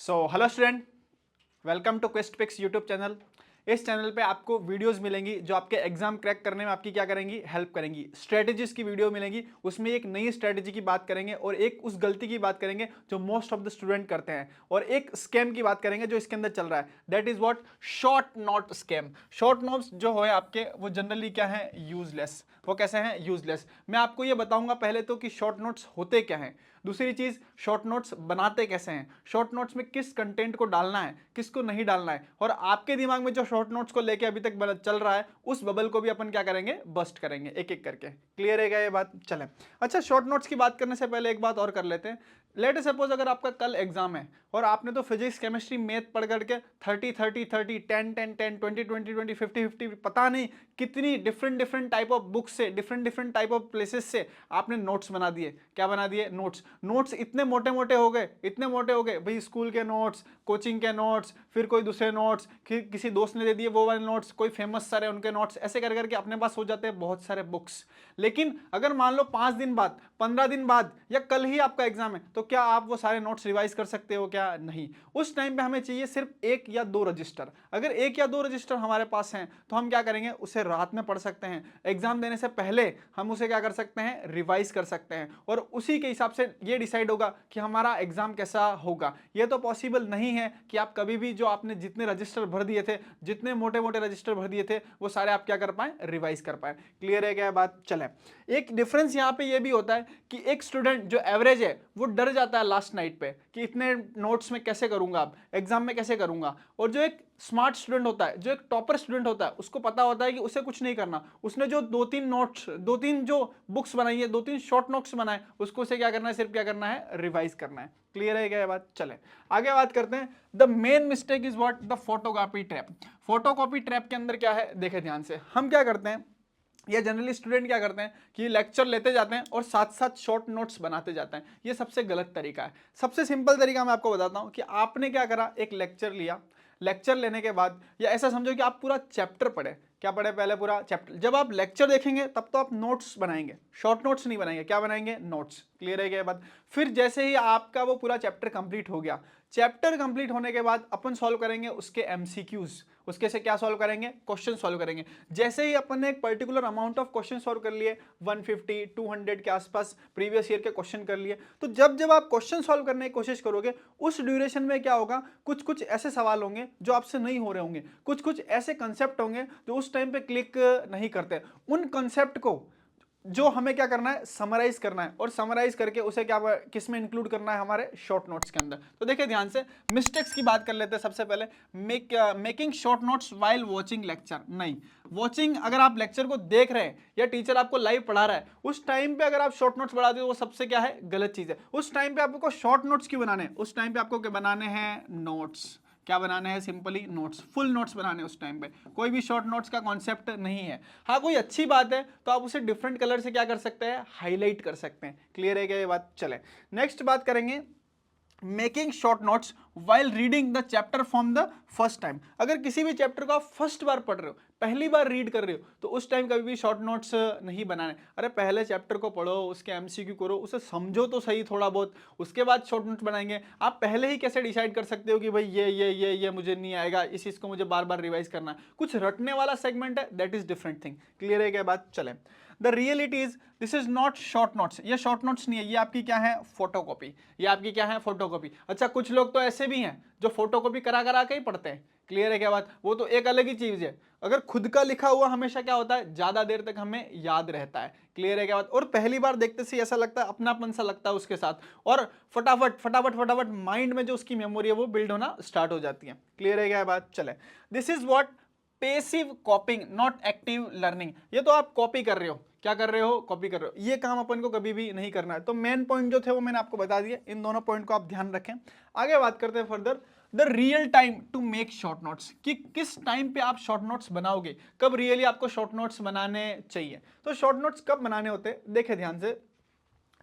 So hello student, welcome to quest pics YouTube channel. इस channel पे आपको videos मिलेंगी जो आपके एग्जाम क्रैक करने में आपकी क्या करेंगी, हेल्प करेंगी। स्ट्रेटजीज की वीडियो मिलेंगी, उसमें एक नई स्ट्रेटजी की बात करेंगे और एक उस गलती की बात करेंगे जो मोस्ट ऑफ द स्टूडेंट करते हैं, और एक स्कैम की बात करेंगे जो इसके अंदर चल रहा है, that is what short note scam. Short notes जो है आपके, वो जनरली क्या है, यूजलेस। वो कैसे हैं, यूजलेस। मैं आपको ये बताऊंगा पहले तो कि शॉर्ट नोट्स होते क्या हैं। दूसरी चीज, शॉर्ट नोट्स बनाते कैसे हैं, शॉर्ट नोट्स में किस कंटेंट को डालना है, किसको नहीं डालना है, और आपके दिमाग में जो शॉर्ट नोट्स को लेके अभी तक चल रहा है उस बबल को भी अपन क्या करेंगे, बस्ट करेंगे एक एक करके। क्लियर है क्या ये बात? चलें। अच्छा, शॉर्ट नोट्स की बात करने से पहले एक बात और कर लेते हैं। लेट सपोज अगर आपका कल एग्जाम है और आपने तो फिजिक्स केमिस्ट्री मैथ पढ़ करके 30-30-30 10-10-10 20-20-20 50-50 पता नहीं कितनी डिफरेंट टाइप ऑफ बुक्स से, डिफरेंट टाइप ऑफ प्लेसेस से आपने नोट्स बना दिए। क्या बना दिए? नोट्स इतने मोटे मोटे हो गए, इतने मोटे हो गए भाई, स्कूल के नोट्स, कोचिंग के नोट्स, फिर कोई दूसरे नोट्स, फिर किसी दोस्त ने दे दिए वो वाले नोट्स, कोई फेमस सारे उनके नोट्स, ऐसे कर करके अपने पास हो जाते हैं बहुत सारे बुक्स। लेकिन अगर मान लो 5 दिन बाद, 15 दिन बाद या कल ही आपका एग्जाम है, तो क्या आप वो सारे नोट्स रिवाइज कर सकते हो? क्या नहीं। उस टाइम पे हमें चाहिए सिर्फ 1 या 2 रजिस्टर। अगर 1 या 2 रजिस्टर हमारे पास हैं तो हम क्या करेंगे, उसे रात में पढ़ सकते हैं। एग्जाम देने से पहले हम उसे क्या कर सकते हैं, रिवाइज कर सकते हैं, और उसी के हिसाब से ये डिसाइड होगा कि हमारा एग्जाम कैसा होगा। ये तो पॉसिबल नहीं है कि आप कभी भी जो आपने जितने रजिस्टर भर दिए थे, जितने मोटे मोटे रजिस्टर भर दिए थे, वो सारे आप क्या कर पाए, रिवाइज कर पाए। क्लियर है क्या बात? चले। एक डिफरेंस यहाँ पे ये भी होता है कि एक स्टूडेंट जो एवरेज है वो डर जाता है लास्ट नाइट पे कि इतने नोट्स में कैसे करूंगा, अब एग्जाम में कैसे करूंगा। और जो एक स्मार्ट स्टूडेंट होता है, जो एक टॉपर स्टूडेंट होता है, उसको पता होता है कि उसे कुछ नहीं करना। उसने जो 2-3 जो बुक्स बनाई है, 2-3 शॉर्ट नोट्स बनाए, उसको उसे क्या करना है, सिर्फ क्या करना है, रिवाइज करना है। क्लियर है क्या ये बात? चले आगे बात करते हैं। The main mistake is what, the photocopy trap. Photocopy trap के अंदर क्या है, देखे ध्यान से। हम क्या करते हैं, ये जनरली स्टूडेंट क्या करते हैं कि लेक्चर लेते जाते हैं और साथ साथ शॉर्ट नोट्स बनाते जाते हैं। ये सबसे गलत तरीका है। सबसे सिंपल तरीका मैं आपको बताता हूं कि आपने क्या करा, एक लेक्चर लिया। लेक्चर लेने के बाद, या ऐसा समझो कि आप पूरा चैप्टर पढ़े। क्या पढ़े? पहले पूरा चैप्टर। जब आप लेक्चर देखेंगे तब तो आप नोट्स बनाएंगे, शॉर्ट नोट्स नहीं बनाएंगे। क्या बनाएंगे? नोट्स। क्लियर है क्या बात? फिर जैसे ही आपका वो पूरा चैप्टर कंप्लीट हो गया, चैप्टर कंप्लीट होने के बाद अपन सॉल्व करेंगे उसके एमसीक्यूज। उसके से क्या सॉल्व करेंगे, क्वेश्चन सॉल्व करेंगे। जैसे ही अपन ने एक particular amount of question solve कर लिए, 150 200 के आसपास प्रीवियस ईयर के क्वेश्चन कर लिए, तो जब जब आप क्वेश्चन सॉल्व करने की कोशिश करोगे, उस ड्यूरेशन में क्या होगा, कुछ कुछ ऐसे सवाल होंगे जो आपसे नहीं हो रहे होंगे, कुछ कुछ ऐसे कंसेप्ट होंगे जो उस टाइम पे क्लिक नहीं करते। उन कंसेप्ट को जो हमें क्या करना है, समराइज करना है, और समराइज करके उसे क्या किस में इंक्लूड करना है, हमारे शॉर्ट नोट्स के अंदर। तो देखिए ध्यान से, मिस्टेक्स की बात कर लेते हैं सबसे पहले। Making short notes while watching lecture. नहीं, वॉचिंग, अगर आप लेक्चर को देख रहे हैं या टीचर आपको लाइव पढ़ा रहा है, उस टाइम पे अगर आप शॉर्ट नोट्स बढ़ाते हो, वो सबसे क्या है, गलत चीज है। उस टाइम पे आपको शॉर्ट नोट्स क्यों बनाने हैं? उस टाइम पे आपको क्या बनाने हैं, नोट्स। क्या बनाने हैं? सिंपली नोट्स, फुल नोट्स बनाने हैं उस टाइम पे। कोई भी शॉर्ट नोट्स का कॉन्सेप्ट नहीं है। हाँ, कोई अच्छी बात है तो आप उसे डिफरेंट कलर से क्या कर सकते हैं, हाईलाइट कर सकते हैं। क्लियर है क्या ये बात? चले नेक्स्ट बात करेंगे, making short notes while reading the chapter from the first time. अगर किसी भी चैप्टर को आप फर्स्ट बार पढ़ रहे हो, पहली बार रीड कर रहे हो, तो उस टाइम कभी भी शॉर्ट नोट्स नहीं बनाने। अरे पहले चैप्टर को पढ़ो, उसके एमसीक्यू करो, उसे समझो तो सही थोड़ा बहुत, उसके बाद शॉर्ट नोट्स बनाएंगे। आप पहले ही कैसे डिसाइड कर सकते हो कि भाई ये मुझे नहीं आएगा, इस चीज को मुझे बार बार रिवाइज करना है। कुछ रटने वाला सेगमेंट है, that is different thing. Clear है क्या बात? चले, the reality is this is not short notes. ये शॉर्ट नोट्स नहीं है, ये आपकी क्या है, फोटोकॉपी। ये आपकी क्या है, फोटोकॉपी। अच्छा, कुछ लोग तो ऐसे भी हैं जो फोटोकॉपी करा करा के ही पढ़ते हैं। क्लियर है क्या बात? वो तो एक अलग ही चीज है। अगर खुद का लिखा हुआ हमेशा क्या होता है, ज्यादा देर तक हमें याद रहता है। क्लियर है क्या बात? और पहली बार देखते से ऐसा लगता है, अपनापन सा लगता है उसके साथ, और फटाफट फटाफट फटाफट माइंड में जो उसकी मेमोरी है वो बिल्ड होना स्टार्ट हो जाती है। क्लियर है क्या बात? चले, this is what passive कॉपिंग, not active learning. ये तो आप कॉपी कर रहे हो। क्या कर रहे हो? कॉपी कर रहे हो। ये काम अपन को कभी भी नहीं करना है। तो मेन पॉइंट जो थे वो मैंने आपको बता दिए, इन दोनों पॉइंट को आप ध्यान रखें। आगे बात करते हैं further, the real time to make short notes, कि किस टाइम पे आप शॉर्ट नोट्स बनाओगे, कब रियली आपको शॉर्ट नोट्स बनाने चाहिए। तो शॉर्ट नोट्स कब बनाने होते हैं, देखे ध्यान से।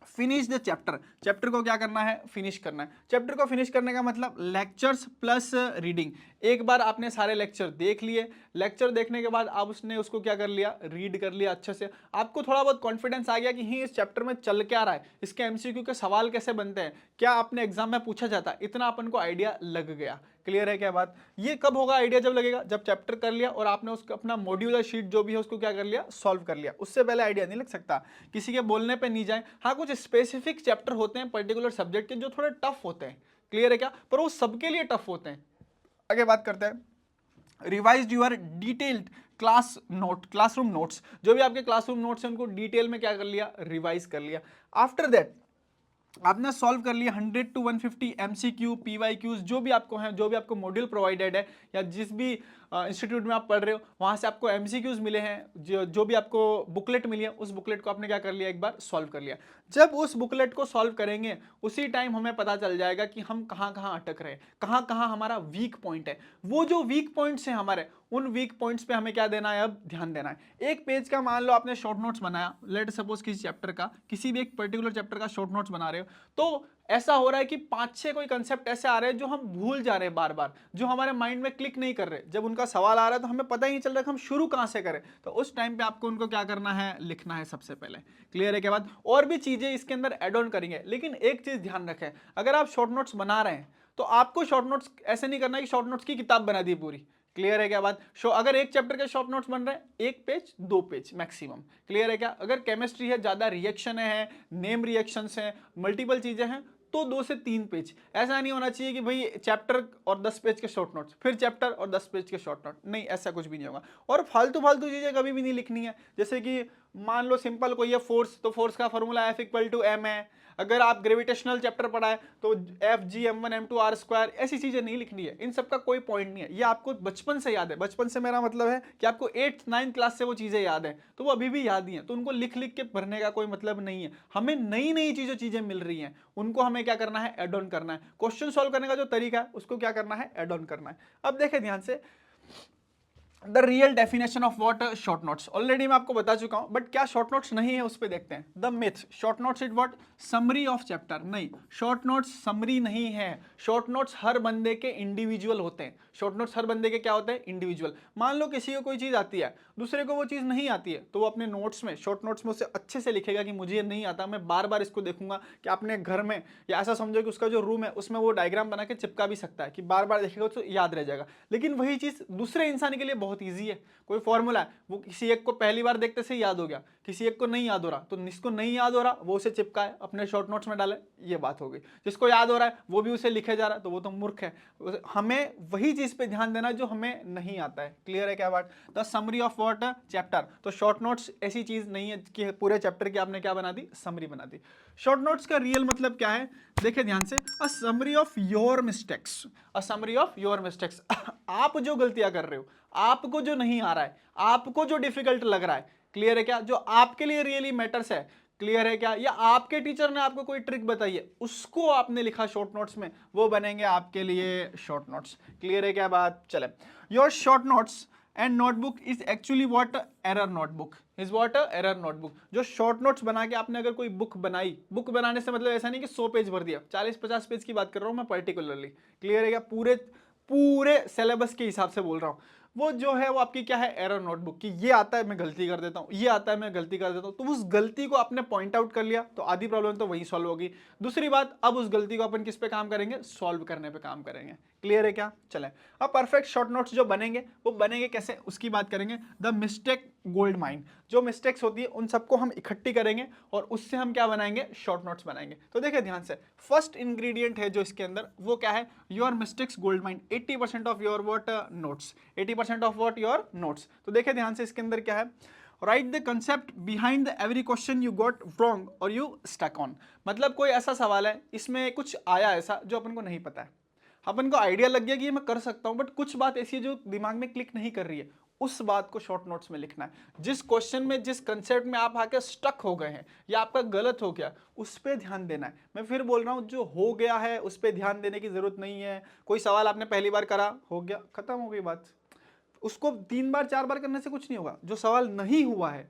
फिनिश द चैप्टर, चैप्टर को क्या करना है, फिनिश करना है। चैप्टर को फिनिश करने का मतलब लेक्चर्स प्लस रीडिंग। एक बार आपने सारे लेक्चर देख लिए, लेक्चर देखने के बाद आप उसने उसको क्या कर लिया, रीड कर लिया अच्छे से, आपको थोड़ा बहुत कॉन्फिडेंस आ गया कि ही इस चैप्टर में चल क्या रहा है, इसके एमसीक्यू के सवाल कैसे बनते हैं, क्या आपने एग्जाम में पूछा जाता है, इतना अपन को आइडिया लग गया। क्लियर है क्या बात? ये कब होगा आइडिया? जब लगेगा जब चैप्टर कर लिया और आपने उसका अपना मॉड्यूलर शीट जो भी है उसको क्या कर लिया, सॉल्व कर लिया। उससे पहले आइडिया नहीं लग सकता, किसी के बोलने पे नहीं जाए। हाँ, कुछ स्पेसिफिक चैप्टर होते हैं पर्टिकुलर सब्जेक्ट के जो थोड़े टफ होते हैं, क्लियर है क्या, पर वो सबके लिए टफ होते हैं। आगे बात करते हैं, revise your detailed classroom notes, जो भी आपके क्लासरूम नोट्स हैं उनको डिटेल में क्या कर लिया, रिवाइज कर लिया। आफ्टर दैट आपने सॉल्व कर लिया 100 to 150 एमसीक्यू, पीवाईक्यूज जो भी आपको हैं, जो भी आपको मॉड्यूल प्रोवाइडेड है या जिस भी इंस्टीट्यूट में आप पढ़ रहे हो वहां से आपको एमसीक्यूज मिले हैं, जो भी आपको बुकलेट मिली है उस बुकलेट को आपने क्या कर लिया, एक बार सॉल्व कर लिया। जब उस बुकलेट को सॉल्व करेंगे उसी टाइम हमें पता चल जाएगा कि हम कहाँ कहाँ अटक रहे हैं, कहाँ कहाँ हमारा वीक पॉइंट है। वो जो वीक पॉइंट्स हैं हमारे, उन वीक पॉइंट्स पे हमें क्या देना है, अब ध्यान देना है। एक पेज का मान लो आपने शॉर्ट नोट्स बनाया, लेट सपोज किसी चैप्टर का, किसी भी एक पर्टिकुलर चैप्टर का शॉर्ट नोट्स बना रहे हो, तो ऐसा हो रहा है कि 5-6 कोई कंसेप्ट ऐसे आ रहे हैं जो हम भूल जा रहे हैं बार बार, जो हमारे माइंड में क्लिक नहीं कर रहे। जब उनका सवाल आ रहा है तो हमें पता ही नहीं चल रहा कि हम शुरू कहां से करें, तो उस टाइम पे आपको उनको क्या करना है, लिखना है सबसे पहले। क्लियर है के बाद और भी चीजें इसके अंदर एड ऑन करेंगे, लेकिन एक चीज ध्यान रखें, अगर आप शॉर्ट नोट्स बना रहे हैं तो आपको शॉर्ट नोट्स ऐसे नहीं करना है कि शॉर्ट नोट्स की किताब बना दी पूरी। क्लियर है क्या बात? अगर एक चैप्टर के शॉर्ट नोट्स बन रहे हैं 1 पेज 2 पेज मैक्सिमम। क्लियर है क्या? अगर केमिस्ट्री है, ज्यादा रिएक्शन है, नेम रिएक्शंस हैं, मल्टीपल चीजें हैं, तो 2 से 3 पेज। ऐसा नहीं होना चाहिए कि भाई चैप्टर और 10 पेज के शॉर्ट नोट्स, फिर चैप्टर और 10 पेज के शॉर्ट नोट, नहीं, ऐसा कुछ भी नहीं होगा। और फालतू फालतू चीजें कभी भी नहीं लिखनी है। जैसे कि मान लो सिंपल कोई है फोर्स, तो फोर्स का फॉर्मूला F=m है। अगर आप ग्रेविटेशनल चैप्टर पढ़ा है तो Fg m1m2r², ऐसी चीजें नहीं लिखनी है, इन सब का कोई पॉइंट नहीं है। ये आपको बचपन से याद है, बचपन से मेरा मतलब है कि आपको 8th 9th क्लास से वो चीजें याद है, तो वो अभी भी याद ही है, तो उनको लिख लिख के भरने का कोई मतलब नहीं है। हमें नई नई चीजें मिल रही हैं, उनको हमें क्या करना है, एड ऑन करना है। क्वेश्चन सॉल्व करने का जो तरीका है उसको क्या करना है, एड ऑन करना है। अब देखें ध्यान से, the real definition of what short notes, already मैं आपको बता चुका हूं, बट क्या शॉर्ट नोट्स नहीं है उस पर देखते हैं। The myth, short notes is what, summary of chapter. नहीं, शॉर्ट नोट्स समरी नहीं है। शॉर्ट नोट्स हर बंदे के इंडिविजुअल होते हैं। शॉर्ट नोट्स हर बंदे के क्या होते हैं, इंडिविजुअल। मान लो किसी को कोई चीज आती है, दूसरे को वो चीज नहीं आती है, तो वो अपने नोट्स में, शॉर्ट नोट्स में उसे अच्छे से लिखेगा कि मुझे ये नहीं आता, मैं बार बार इसको देखूंगा। कि आपने घर में, या ऐसा समझो कि उसका जो रूम है उसमें वो डायग्राम बना के चिपका भी सकता है कि बार बार देखेगा तो याद रह जाएगा। लेकिन वही चीज दूसरे इंसान के लिए बहुत ईजी है। कोई फॉर्मूला है, वो किसी एक को पहली बार देखते से याद हो गया, किसी एक को नहीं याद हो रहा, तो जिसको नहीं याद हो रहा वो उसे चिपकाए, अपने शॉर्ट नोट्स में डाले, ये बात हो गई। जिसको याद हो रहा है वो भी उसे लिखे जा रहा है, तो वो तो मूर्ख है। हमें वही चीज पे ध्यान देना जो हमें नहीं आता है। क्लियर है क्या बात? The summary of what, chapter. तो शॉर्ट नोट्स ऐसी चीज नहीं है कि पूरे चैप्टर की आपने क्या बना दी, समरी बना दी। शॉर्ट नोट्स का रियल मतलब क्या है, देखिए ध्यान से, a summary of your mistakes, a summary of your mistakes. आप जो गलतियां कर रहे हो, आपको जो नहीं आ रहा है, आपको जो डिफिकल्ट लग रहा है, क्लियर है क्या, जो आपके लिए रियली मैटर्स है, क्लियर है क्या, या आपके टीचर ने आपको कोई ट्रिक बताई है, उसको आपने लिखा शॉर्ट नोट्स में, वो बनेंगे आपके लिए शॉर्ट नोट्स। क्लियर है क्या बात? चले, your short notes and notebook is actually what, error notebook is what, error notebook. जो शॉर्ट नोट्स बना के आपने अगर कोई बुक बनाई, बुक बनाने से मतलब ऐसा नहीं कि 100 पेज भर दिया, 40-50 पेज की बात कर रहा हूं मैं पर्टिकुलरली। क्लियर है क्या? पूरे पूरे सिलेबस के हिसाब से बोल रहा हूं। वो जो है वो आपकी क्या है, एरर नोटबुक, की ये आता है मैं गलती कर देता हूँ, ये आता है मैं गलती कर देता हूँ, तो उस गलती को आपने पॉइंट आउट कर लिया तो आधी प्रॉब्लम तो वही सॉल्व होगी। दूसरी बात, अब उस गलती को अपन किस पे काम करेंगे, सॉल्व करने पे काम करेंगे। क्लियर है क्या? चलें, अब परफेक्ट शॉर्ट नोट्स जो बनेंगे वो बनेंगे कैसे, उसकी बात करेंगे। द मिस्टेक गोल्ड माइन, जो मिस्टेक्स होती है उन सबको हम इकट्ठी करेंगे और उससे हम क्या बनाएंगे, शॉर्ट नोट्स बनाएंगे। तो देखिए ध्यान से, फर्स्ट इंग्रेडिएंट है जो इसके अंदर, वो क्या है, your mistakes gold mine, 80% of your what notes, 80% of what your notes. तो देखिए ध्यान से, इसके अंदर क्या है, right the concept behind the every question you got wrong और यू स्टक ऑन। मतलब कोई ऐसा सवाल है, इसमें कुछ आया ऐसा जो अपन को नहीं पता है, अपन को आइडिया लग गया कि ये मैं कर सकता हूं, बट कुछ बात ऐसी है जो दिमाग में क्लिक नहीं कर रही है, उस बात को शॉर्ट नोट्स में लिखना है। जिस क्वेश्चन में, जिस कंसेप्ट में आप आके स्टक हो गए हैं या आपका गलत हो गया, उस पर ध्यान देना है। मैं फिर बोल रहा हूं, जो हो गया है उस पर ध्यान देने की जरूरत नहीं है। कोई सवाल आपने पहली बार करा, हो गया, खत्म हो गई बात, उसको 3 बार 4 बार करने से कुछ नहीं होगा। जो सवाल नहीं हुआ है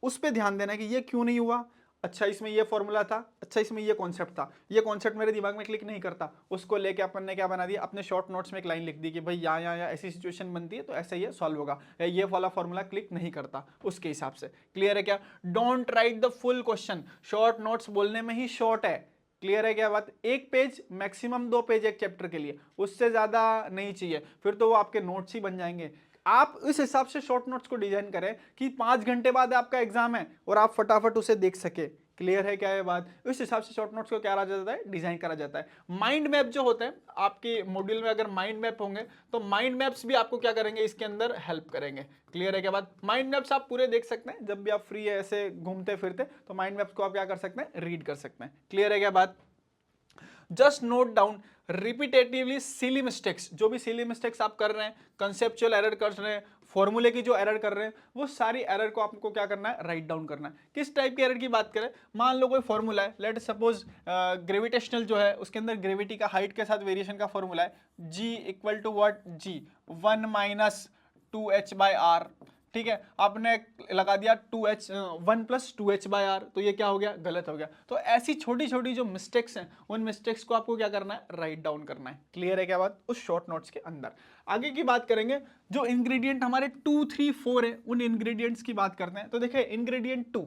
उस पर ध्यान देना है कि ये क्यों नहीं हुआ, अच्छा इसमें ये फॉर्मूला था, अच्छा इसमें ये कॉन्सेप्ट था, ये कॉन्सेप्ट मेरे दिमाग में क्लिक नहीं करता, उसको लेके अपन ने क्या बना दिया, अपने शॉर्ट नोट्स में एक लाइन लिख दी कि भाई यहाँ यहाँ ऐसी सिचुएशन बनती है तो ऐसे ये सॉल्व होगा, या ये वाला फॉर्मूला क्लिक नहीं करता उसके हिसाब से। क्लियर है क्या? Don't write the full question, short notes बोलने में ही शॉर्ट है। क्लियर है क्या बात? एक पेज मैक्सिमम 2 पेज एक चैप्टर के लिए, उससे ज्यादा नहीं चाहिए, फिर तो वो आपके नोट्स ही बन जाएंगे। आप इस हिसाब से शॉर्ट नोट्स को डिजाइन करें कि 5 घंटे बाद आपका एग्जाम है और आप फटाफट उसे देख सके। क्लियर है क्या ये बात? इस हिसाब से शॉर्ट नोट्स को क्या करा जाता है, डिजाइन करा जाता है। माइंड मैप जो होते हैं आपके मॉड्यूल में, अगर माइंड मैप होंगे तो माइंड मैप्स भी आपको क्या करेंगे, इसके अंदर हेल्प करेंगे। क्लियर है क्या बात? माइंड मैप्स आप पूरे देख सकते हैं, जब भी आप फ्री है ऐसे घूमते फिरते तो माइंड मैप्स को आप क्या कर सकते हैं, रीड कर सकते हैं। क्लियर है क्या बात? Just note down repetitively silly mistakes, जो भी सिली मिस्टेक्स आप कर रहे हैं, कंसेप्चुअल एरर कर रहे हैं, फॉर्मूले की जो एरर कर रहे हैं, वो सारी एरर को आपको क्या करना है, राइट डाउन करना है। किस टाइप की एरर की बात करें, मान लो कोई फॉर्मूला है, लेट सपोज ग्रेविटेशनल जो है उसके अंदर ग्रेविटी का हाइट के साथ वेरिएशन का फॉर्मूला है, g equal to what, g 1 minus 2h/r। ठीक है, आपने लगा दिया 2h 1 प्लस 2h/r, तो ये क्या हो गया, गलत हो गया। तो ऐसी छोटी छोटी जो मिस्टेक्स हैं, उन मिस्टेक्स को आपको क्या करना है, राइट डाउन करना है। क्लियर है क्या बात? उस शॉर्ट नोट्स के अंदर। आगे की बात करेंगे, जो इंग्रेडिएंट हमारे 2, 3, 4 है, उन इंग्रेडिएंट्स की बात करते हैं। तो देखिए इंग्रेडिएंट 2,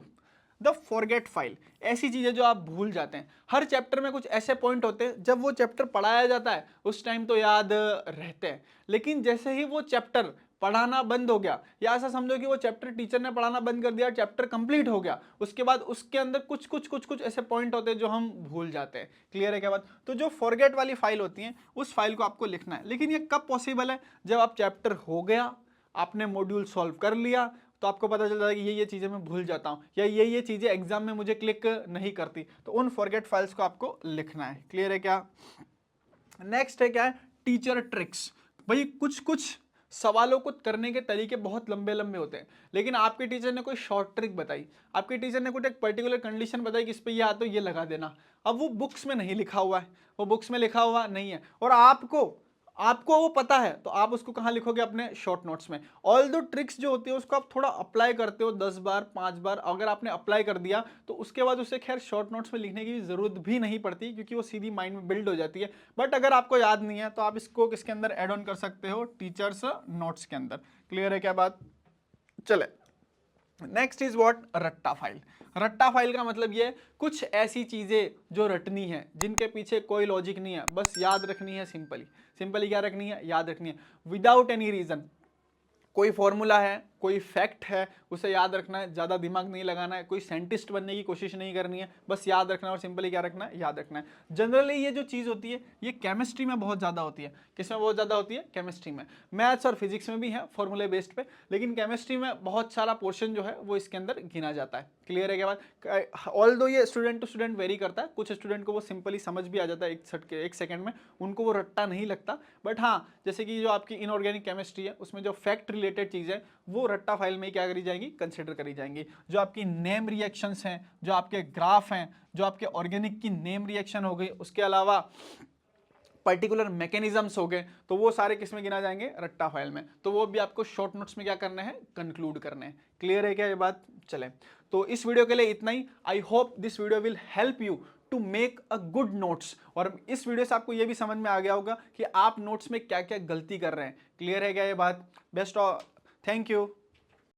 द फॉरगेट फाइल, ऐसी चीजें जो आप भूल जाते हैं। हर चैप्टर में कुछ ऐसे पॉइंट होते हैं, जब वो चैप्टर पढ़ाया जाता है उस टाइम तो याद रहते हैं, लेकिन जैसे ही वो चैप्टर पढ़ाना बंद हो गया, या ऐसा समझो कि वो चैप्टर टीचर ने पढ़ाना बंद कर दिया, चैप्टर कंप्लीट हो गया, उसके बाद उसके अंदर कुछ कुछ कुछ कुछ ऐसे पॉइंट होते हैं जो हम भूल जाते हैं। क्लियर है क्या बात? तो जो फॉरगेट वाली फाइल होती है, उस फाइल को आपको लिखना है। लेकिन ये कब पॉसिबल है, जब आप चैप्टर हो गया, आपने मॉड्यूल सॉल्व कर लिया, तो आपको पता चल जाता है कि ये चीजें मैं भूल जाता हूं, या ये चीजें एग्जाम में मुझे क्लिक नहीं करती, तो उन फॉरगेट फाइल्स को आपको लिखना है। क्लियर है क्या? नेक्स्ट है क्या है, टीचर ट्रिक्स। भाई कुछ कुछ सवालों को करने के तरीके बहुत लंबे लंबे होते हैं, लेकिन आपके टीचर ने कोई शॉर्ट ट्रिक बताई, आपके टीचर ने कुछ एक पर्टिकुलर कंडीशन बताई कि इस पे ये आता है, ये लगा देना। अब वो बुक्स में नहीं लिखा हुआ है, वो बुक्स में लिखा हुआ नहीं है, और आपको वो पता है, तो आप उसको कहाँ लिखोगे, अपने शॉर्ट नोट्स में। ऑल दो ट्रिक्स जो होती है उसको आप थोड़ा अप्लाई करते हो 10 बार 5 बार, अगर आपने अप्लाई कर दिया तो उसके बाद उसे खैर शॉर्ट नोट्स में लिखने की जरूरत भी नहीं पड़ती, क्योंकि वो सीधी माइंड में बिल्ड हो जाती है। बट अगर आपको याद नहीं है तो आप इसको किसके अंदर एड ऑन कर सकते हो, टीचर्स नोट्स के अंदर। क्लियर है क्या बात? चले, नेक्स्ट इज व्हाट, रट्टा फाइल। रट्टा फाइल का मतलब ये, कुछ ऐसी चीजें जो रटनी है, जिनके पीछे कोई लॉजिक नहीं है, बस याद रखनी है सिंपली। सिंपली क्या रखनी है, याद रखनी है, विदाउट एनी रीजन। कोई फॉर्मूला है, कोई फैक्ट है, उसे याद रखना है, ज़्यादा दिमाग नहीं लगाना है, कोई साइंटिस्ट बनने की कोशिश नहीं करनी है, बस याद रखना है, और सिंपली क्या रखना है, याद रखना है। जनरली ये जो चीज़ होती है ये केमिस्ट्री में बहुत ज़्यादा होती है। किसमें बहुत ज़्यादा होती है? केमिस्ट्री में। मैथ्स और फिजिक्स में भी है फॉर्मूले बेस्ड पे, लेकिन केमिस्ट्री में बहुत सारा पोर्शन जो है वो इसके अंदर गिना जाता है। क्लियर है क्या बात? ऑल दो ये स्टूडेंट टू स्टूडेंट वेरी करता है, कुछ स्टूडेंट को वो सिंपली समझ भी आ जाता है एक सेकंड में, उनको वो रट्टा नहीं लगता। बट हाँ, जैसे कि जो आपकी इनऑर्गेनिक केमिस्ट्री है, उसमें जो फैक्ट रिलेटेड चीज़ें वो रट्टा फाइल में क्या करी जाएंगी, कंसिडर करी जाएंगी। जो आपकी नेम रिएक्शंस हैं, जो आपके ग्राफ हैं, जो आपके ऑर्गेनिक की नेम रिएक्शन हो गई, उसके अलावा पर्टिकुलर मैकेनिज्म्स हो गए, तो वो सारे किस में गिना जाएंगे, रट्टा फाइल में। तो वो भी आपको शॉर्ट नोट्स में क्या करने हैं, कंक्लूड करने हैं। क्लियर है क्या ये बात? चले, तो इस वीडियो के लिए इतना ही। I hope this video will help you to make a good notes, और इस वीडियो से आपको ये भी समझ में आ गया होगा कि आप नोट्स में क्या क्या गलती कर रहे हैं। क्लियर है क्या ये बात? Best of, thank you.